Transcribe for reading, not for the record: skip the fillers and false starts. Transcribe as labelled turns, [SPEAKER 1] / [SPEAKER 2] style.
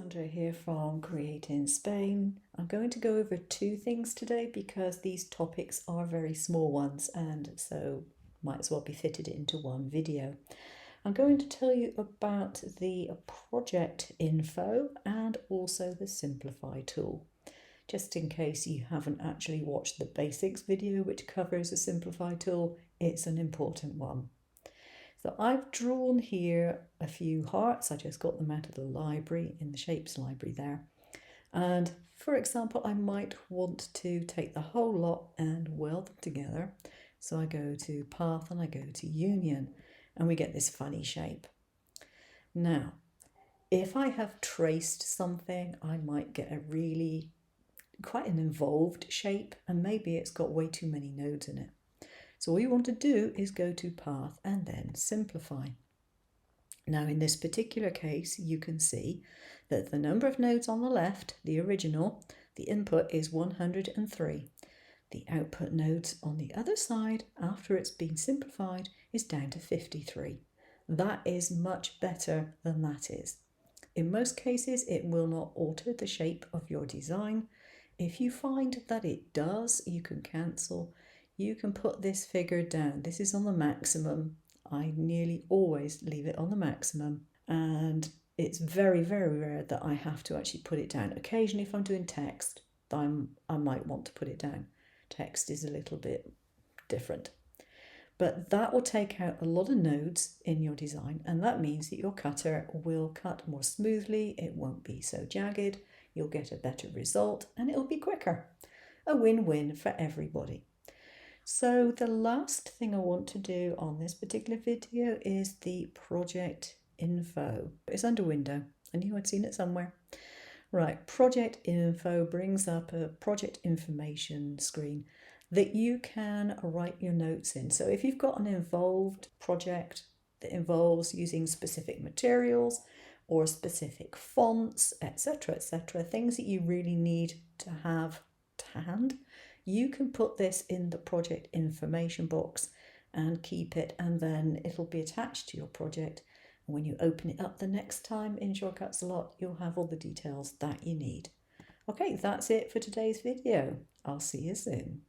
[SPEAKER 1] Sandra here from Create in Spain. I'm going to go over two things today because these topics are very small ones and so might as well be fitted into one video. I'm going to tell you about the project info and also the simplify tool. Just in case you haven't actually watched the basics video which covers the simplify tool, it's an important one. So I've drawn here a few hearts. I just got them out of the library, in the shapes library there. And for example, I might want to take the whole lot and weld them together. So I go to path and I go to union and we get this funny shape. Now, if I have traced something, I might get a really quite an involved shape and maybe it's got way too many nodes in it. So all you want to do is go to path and then simplify. Now in this particular case, you can see that the number of nodes on the left, the original, the input is 103. The output nodes on the other side, after it's been simplified, is down to 53. That is much better than that is. In most cases, it will not alter the shape of your design. If you find that it does, you can cancel. You can put this figure down. This is on the maximum. I nearly always leave it on the maximum, and it's very, very rare that I have to actually put it down. Occasionally, if I'm doing text, I might want to put it down. Text is a little bit different. But that will take out a lot of nodes in your design, and that means that your cutter will cut more smoothly. It won't be so jagged. You'll get a better result, and it'll be quicker. A win-win for everybody. So the last thing I want to do on this particular video is the project info. It's under window. I knew I'd seen it somewhere. Right, project info brings up a project information screen that you can write your notes in. So if you've got an involved project that involves using specific materials or specific fonts, etc., things that you really need to have to hand, you can put this in the project information box and keep it, and then it'll be attached to your project. And when you open it up the next time in Shortcuts a lot, you'll have all the details that you need. Okay, that's it for today's video. I'll see you soon.